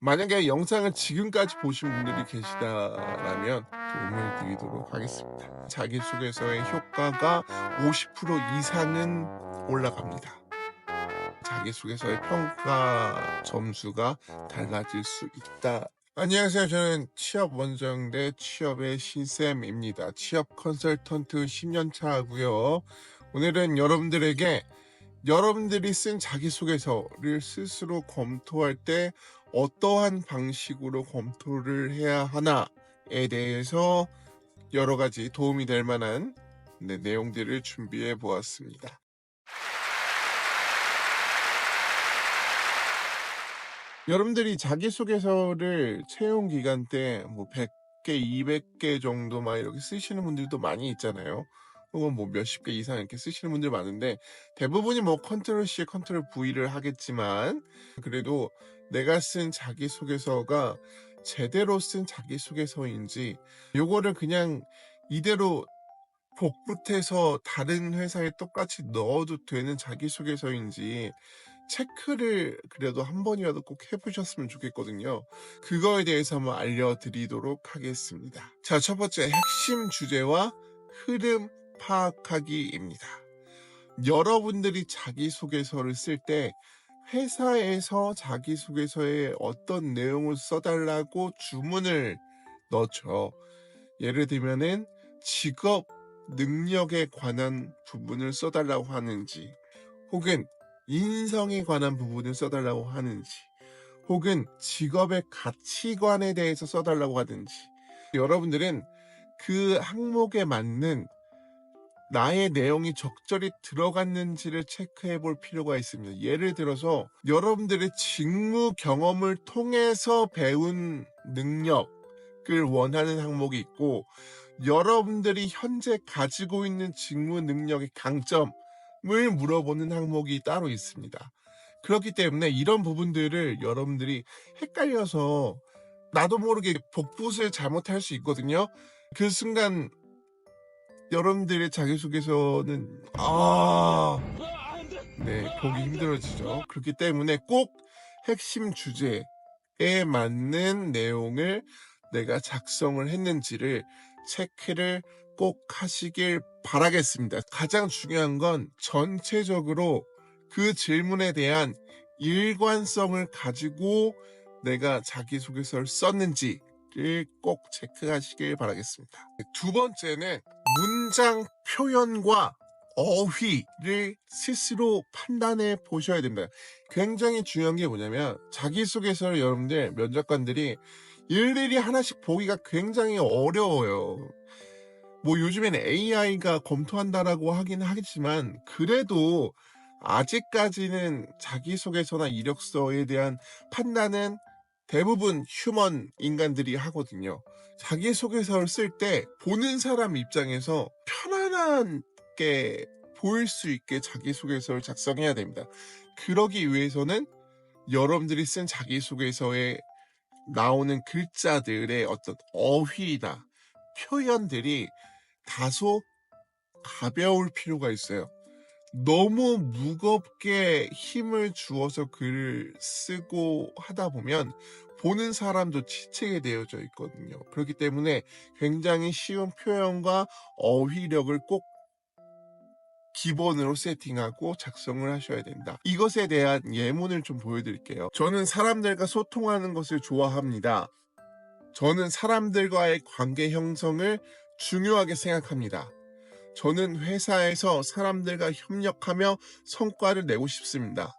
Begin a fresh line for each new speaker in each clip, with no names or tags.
만약에 영상을 지금까지 보신 분들이 계시다라면 도움을 드리도록 하겠습니다. 자기소개서의 효과가 50% 이상은 올라갑니다. 자기소개서의 평가 점수가 달라질 수 있다. 안녕하세요. 저는 취업원정대 취업의 신쌤입니다. 취업 컨설턴트 10년차 하고요. 오늘은 여러분들에게 여러분들이 쓴 자기소개서를 스스로 검토할 때 어떠한 방식으로 검토를 해야 하나에 대해서 여러 가지 도움이 될 만한 내용들을 준비해 보았습니다. 여러분들이 자기소개서를 채용 기간 때 뭐 100개, 200개 정도 막 이렇게 쓰시는 분들도 많이 있잖아요. 혹은 뭐 몇십 개 이상 이렇게 쓰시는 분들 많은데 대부분이 뭐 컨트롤 C, 컨트롤 V를 하겠지만 그래도 내가 쓴 자기소개서가 제대로 쓴 자기소개서인지 요거를 그냥 이대로 복붙해서 다른 회사에 똑같이 넣어도 되는 자기소개서인지 체크를 그래도 한 번이라도 꼭 해보셨으면 좋겠거든요. 그거에 대해서 한번 알려드리도록 하겠습니다. 자, 첫 번째 핵심 주제와 흐름 파악하기입니다. 여러분들이 자기소개서를 쓸 때 회사에서 자기소개서에 어떤 내용을 써달라고 주문을 넣죠. 예를 들면은 직업 능력에 관한 부분을 써달라고 하는지, 혹은 인성에 관한 부분을 써달라고 하는지, 혹은 직업의 가치관에 대해서 써달라고 하든지, 여러분들은 그 항목에 맞는 나의 내용이 적절히 들어갔는지를 체크해 볼 필요가 있습니다. 예를 들어서 여러분들의 직무 경험을 통해서 배운 능력을 원하는 항목이 있고, 여러분들이 현재 가지고 있는 직무 능력의 강점을 물어보는 항목이 따로 있습니다. 그렇기 때문에 이런 부분들을 여러분들이 헷갈려서 나도 모르게 복붙을 잘못할 수 있거든요. 그 순간 여러분들의 자기소개서는 보기 힘들어지죠. 그렇기 때문에 꼭 핵심 주제에 맞는 내용을 내가 작성을 했는지를 체크를 꼭 하시길 바라겠습니다. 가장 중요한 건 전체적으로 그 질문에 대한 일관성을 가지고 내가 자기소개서를 썼는지를 꼭 체크하시길 바라겠습니다. 두 번째는 문장 표현과 어휘를 스스로 판단해 보셔야 됩니다. 굉장히 중요한 게 뭐냐면 자기소개서를 여러분들 면접관들이 일일이 하나씩 보기가 굉장히 어려워요. 뭐 요즘에는 AI가 검토한다라고 하긴 하겠지만 그래도 아직까지는 자기소개서나 이력서에 대한 판단은 대부분 휴먼 인간들이 하거든요. 자기소개서를 쓸 때 보는 사람 입장에서 편안하게 보일 수 있게 자기소개서를 작성해야 됩니다. 그러기 위해서는 여러분들이 쓴 자기소개서에 나오는 글자들의 어떤 어휘나 표현들이 다소 가벼울 필요가 있어요. 너무 무겁게 힘을 주어서 글을 쓰고 하다 보면 보는 사람도 지치게 되어져 있거든요. 그렇기 때문에 굉장히 쉬운 표현과 어휘력을 꼭 기본으로 세팅하고 작성을 하셔야 된다. 이것에 대한 예문을 좀 보여드릴게요. 저는 사람들과 소통하는 것을 좋아합니다. 저는 사람들과의 관계 형성을 중요하게 생각합니다. 저는 회사에서 사람들과 협력하며 성과를 내고 싶습니다.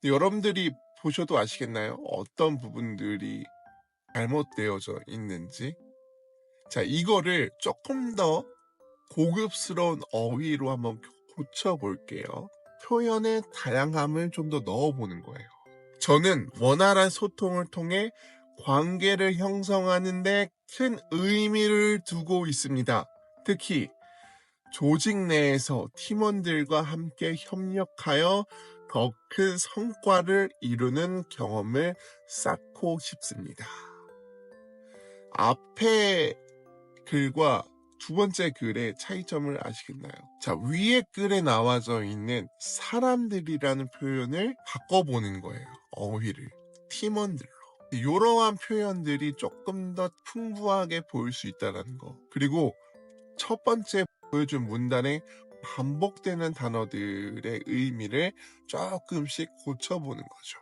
여러분들이 보셔도 아시겠나요? 어떤 부분들이 잘못되어져 있는지. 자, 이거를 조금 더 고급스러운 어휘로 한번 고쳐볼게요. 표현의 다양함을 좀 더 넣어보는 거예요. 저는 원활한 소통을 통해 관계를 형성하는 데 큰 의미를 두고 있습니다. 특히 조직 내에서 팀원들과 함께 협력하여 더 큰 성과를 이루는 경험을 쌓고 싶습니다. 앞에 글과 두 번째 글의 차이점을 아시겠나요? 자, 위에 글에 나와져 있는 사람들이라는 표현을 바꿔보는 거예요. 어휘를. 팀원들로. 이러한 표현들이 조금 더 풍부하게 보일 수 있다는 거. 그리고 첫 번째 보여준 문단에 반복되는 단어들의 의미를 조금씩 고쳐보는 거죠.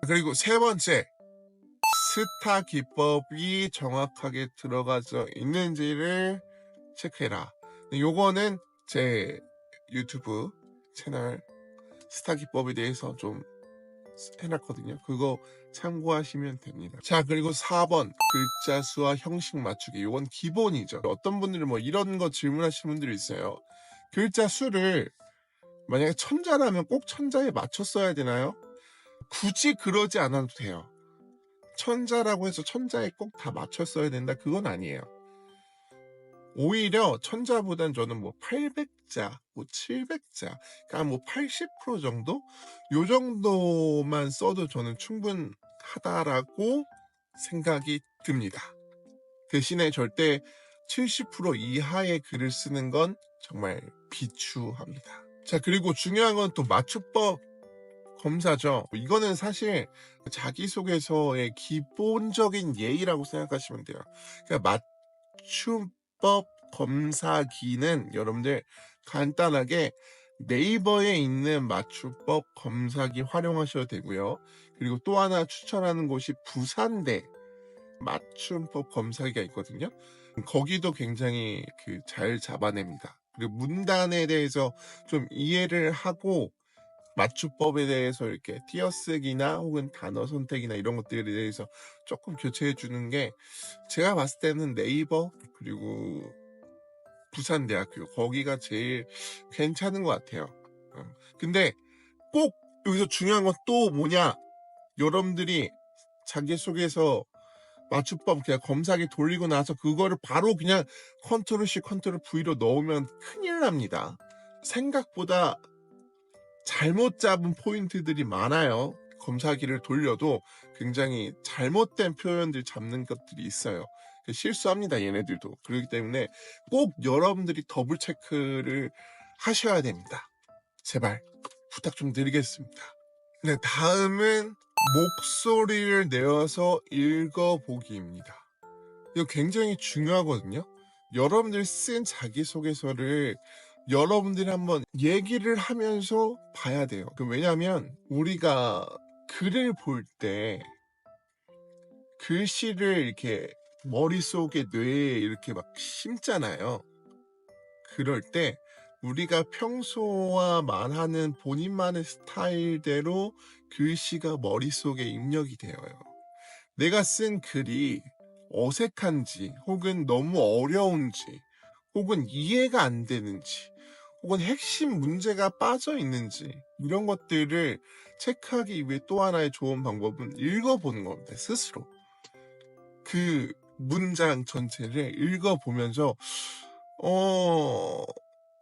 그리고 세 번째, 스타 기법이 정확하게 들어가져 있는지를 체크해라. 요거는 제 유튜브 채널 스타 기법에 대해서 좀 해놨거든요. 그거 참고하시면 됩니다. 자, 그리고 4번 글자 수와 형식 맞추기. 이건 기본이죠. 어떤 분들은 뭐 이런 거 질문하시는 분들이 있어요. 글자 수를 만약에 천자라면 꼭 천자에 맞춰 써야 되나요? 굳이 그러지 않아도 돼요. 천자라고 해서 천자에 꼭 다 맞춰 써야 된다, 그건 아니에요. 오히려 천자보단 저는 뭐 800자, 뭐 700자, 그러니까 뭐 80% 정도? 요 정도만 써도 저는 충분하다라고 생각이 듭니다. 대신에 절대 70% 이하의 글을 쓰는 건 정말 비추합니다. 자, 그리고 중요한 건 또 맞춤법 검사죠. 이거는 사실 자기소개서의 기본적인 예의라고 생각하시면 돼요. 그러니까 맞춤법 검사기는 여러분들 간단하게 네이버에 있는 맞춤법 검사기 활용하셔도 되고요. 그리고 또 하나 추천하는 곳이 부산대 맞춤법 검사기가 있거든요. 거기도 굉장히 잘 잡아냅니다. 그리고 문단에 대해서 좀 이해를 하고 맞춤법에 대해서 이렇게 띄어쓰기나 혹은 단어 선택이나 이런 것들에 대해서 조금 교체해 주는 게 제가 봤을 때는 네이버 그리고 부산대학교 거기가 제일 괜찮은 것 같아요. 근데 꼭 여기서 중요한 건 또 뭐냐, 여러분들이 자기소개서 맞춤법 그냥 검사기 돌리고 나서 그거를 바로 그냥 컨트롤 C 컨트롤 V로 넣으면 큰일 납니다. 생각보다 잘못 잡은 포인트들이 많아요. 검사기를 돌려도 굉장히 잘못된 표현들 잡는 것들이 있어요. 실수합니다, 얘네들도. 그렇기 때문에 꼭 여러분들이 더블 체크를 하셔야 됩니다. 제발 부탁 좀 드리겠습니다. 네, 다음은 목소리를 내어서 읽어보기입니다. 이거 굉장히 중요하거든요. 여러분들이 쓴 자기소개서를 여러분들이 한번 얘기를 하면서 봐야 돼요. 왜냐하면 우리가 글을 볼 때 글씨를 이렇게 머릿속에 뇌에 이렇게 막 심잖아요. 그럴 때 우리가 평소와 말하는 본인만의 스타일대로 글씨가 머릿속에 입력이 되어요. 내가 쓴 글이 어색한지 혹은 너무 어려운지 혹은 이해가 안 되는지 혹은 핵심 문제가 빠져 있는지 이런 것들을 체크하기 위해 또 하나의 좋은 방법은 읽어보는 겁니다. 스스로 그 문장 전체를 읽어보면서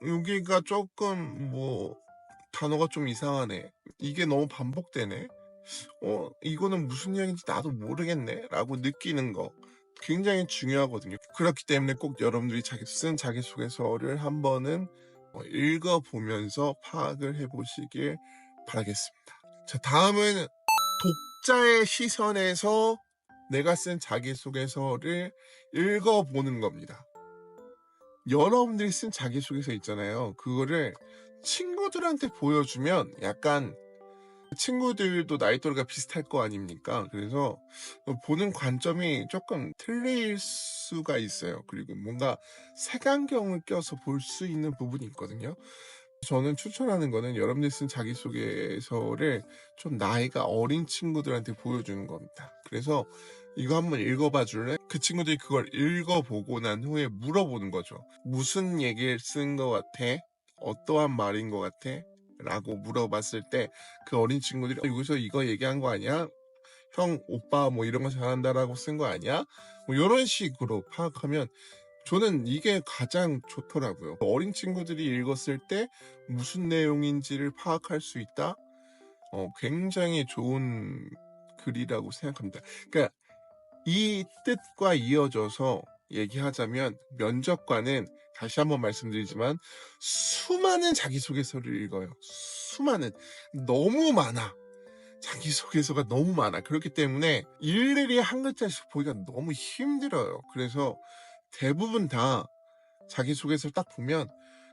여기가 조금 뭐 단어가 좀 이상하네, 이게 너무 반복되네, 이거는 무슨 얘기인지 나도 모르겠네 라고 느끼는 거 굉장히 중요하거든요. 그렇기 때문에 꼭 여러분들이 쓴 자기소개서를 한 번은 읽어보면서 파악을 해보시길 바라겠습니다. 자, 다음은 독자의 시선에서 내가 쓴 자기소개서를 읽어보는 겁니다. 여러분들이 쓴 자기소개서 있잖아요. 그거를 친구들한테 보여주면 약간 친구들도 나이 또래가 비슷할 거 아닙니까? 그래서 보는 관점이 조금 틀릴 수가 있어요. 그리고 뭔가 색안경을 껴서 볼 수 있는 부분이 있거든요. 저는 추천하는 거는 여러분들이 쓴 자기소개서를 좀 나이가 어린 친구들한테 보여주는 겁니다. 그래서 이거 한번 읽어봐 줄래? 그 친구들이 그걸 읽어보고 난 후에 물어보는 거죠. 무슨 얘기를 쓴 것 같아? 어떠한 말인 것 같아? 라고 물어봤을 때 그 어린 친구들이 여기서 이거 얘기한 거 아니야? 형, 오빠 뭐 이런 거 잘한다라고 쓴 거 아니야? 뭐 이런 식으로 파악하면 저는 이게 가장 좋더라고요. 어린 친구들이 읽었을 때 무슨 내용인지를 파악할 수 있다? 굉장히 좋은 글이라고 생각합니다. 그러니까 이 뜻과 이어져서 얘기하자면 면접관은 다시 한번 말씀드리지만 수많은 자기소개서를 읽어요. 수많은, 너무 많아. 자기소개서가 너무 많아. 그렇기 때문에 일일이 한 글자씩 보기가 너무 힘들어요. 그래서 대부분 다 자기소개서를 딱 보면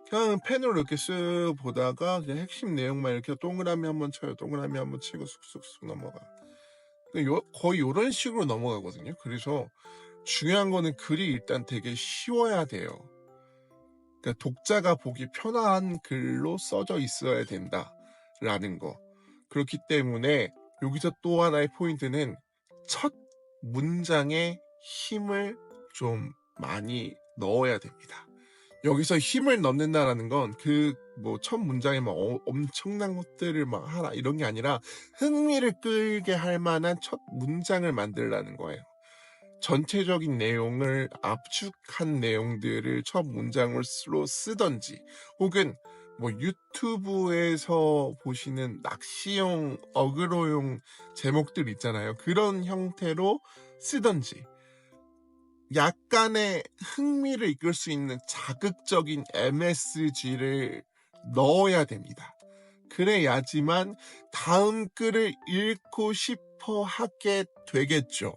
그냥 펜으로 이렇게 쓱 보다가 그냥 핵심 내용만 이렇게 동그라미 한번 쳐요. 동그라미 한번 치고 쑥쑥쑥 넘어가. 거의 이런 식으로 넘어가거든요. 그래서 중요한 거는 글이 일단 되게 쉬워야 돼요. 그러니까 독자가 보기 편한 글로 써져 있어야 된다라는 거. 그렇기 때문에 여기서 또 하나의 포인트는 첫 문장에 힘을 좀 많이 넣어야 됩니다. 여기서 힘을 넣는다라는 건 첫 문장에 막 엄청난 것들을 막 하라 이런 게 아니라 흥미를 끌게 할 만한 첫 문장을 만들라는 거예요. 전체적인 내용을 압축한 내용들을 첫 문장으로 쓰던지, 혹은 뭐 유튜브에서 보시는 낚시용 어그로용 제목들 있잖아요. 그런 형태로 쓰던지, 약간의 흥미를 이끌 수 있는 자극적인 MSG를 넣어야 됩니다. 그래야지만 다음 글을 읽고 싶어 하게 되겠죠.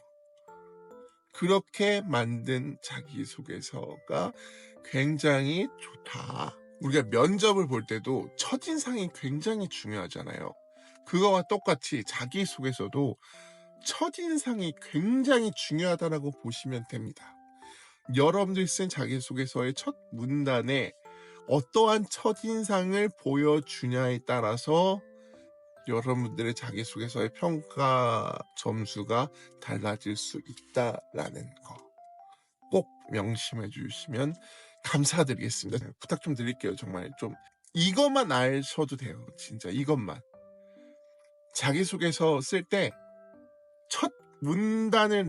그렇게 만든 자기소개서가 굉장히 좋다. 우리가 면접을 볼 때도 첫인상이 굉장히 중요하잖아요. 그거와 똑같이 자기소개서도 첫인상이 굉장히 중요하다고 보시면 됩니다. 여러분들이 쓴 자기소개서의 첫 문단에 어떠한 첫인상을 보여주냐에 따라서 여러분들의 자기소개서의 평가 점수가 달라질 수 있다라는 거 꼭 명심해 주시면 감사드리겠습니다. 부탁 좀 드릴게요. 정말 좀 이것만 아셔도 돼요. 진짜 이것만. 자기소개서 쓸 때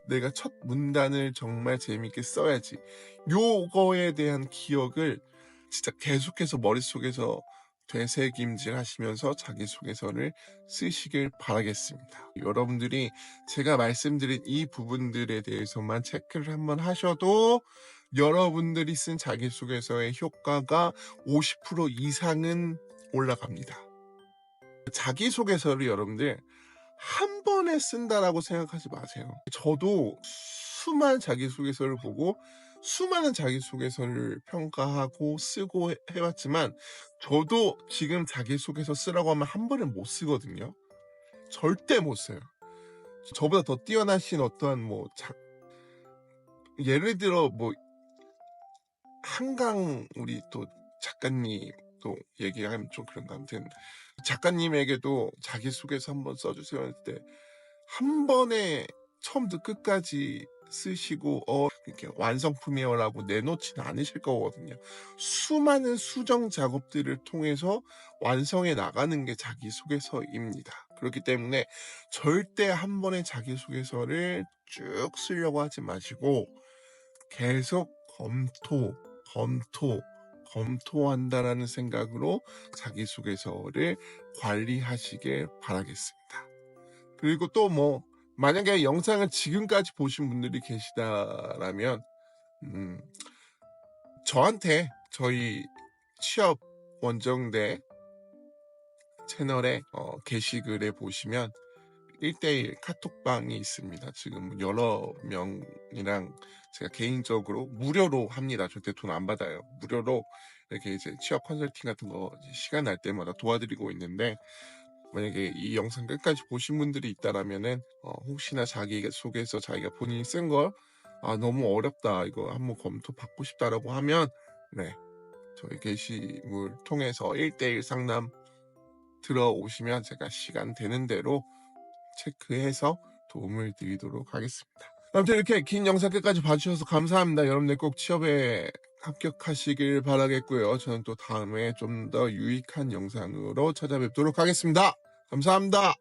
내가 첫 문단을 정말 재밌게 써야지. 요거에 대한 기억을 진짜 계속해서 머릿속에서 되새김질 하시면서 자기소개서를 쓰시길 바라겠습니다. 여러분들이 제가 말씀드린 이 부분들에 대해서만 체크를 한번 하셔도 여러분들이 쓴 자기소개서의 효과가 50% 이상은 올라갑니다. 자기소개서를 여러분들 한 번에 쓴다라고 생각하지 마세요. 저도 수많은 자기소개서를 보고 수많은 자기소개서를 평가하고 쓰고 해왔지만 저도 지금 자기소개서 쓰라고 하면 한 번에 못 쓰거든요. 절대 못 써요. 저보다 더 뛰어나신 어떠한 예를 들어 한강 우리 또 작가님 또 얘기하면 좀 그런가. 아무튼 작가님에게도 자기소개서 한번 써주세요 할 때 한 번에 처음부터 끝까지 쓰시고 이렇게 완성품이라고 내놓지는 않으실 거거든요. 수많은 수정 작업들을 통해서 완성해 나가는 게 자기소개서입니다. 그렇기 때문에 절대 한 번에 자기소개서를 쭉 쓰려고 하지 마시고 계속 검토한다라는 생각으로 자기소개서를 관리하시길 바라겠습니다. 그리고 또 만약에 영상을 지금까지 보신 분들이 계시다라면 저한테 저희 취업 원정대 채널에 게시글에 보시면 1:1 카톡방이 있습니다. 지금 여러 명이랑 제가 개인적으로 무료로 합니다. 절대 돈 안 받아요. 무료로 이렇게 이제 취업 컨설팅 같은 거 시간 날 때마다 도와드리고 있는데, 만약에 이 영상 끝까지 보신 분들이 있다라면은 혹시나 자기소개서 자기가 본인이 쓴 걸 너무 어렵다, 이거 한번 검토 받고 싶다라고 하면 저희 게시물 통해서 1:1 상담 들어오시면 제가 시간 되는 대로 체크해서 도움을 드리도록 하겠습니다. 아무튼 이렇게 긴 영상 끝까지 봐주셔서 감사합니다. 여러분들 꼭 취업에 합격하시길 바라겠고요. 저는 또 다음에 좀 더 유익한 영상으로 찾아뵙도록 하겠습니다. 감사합니다.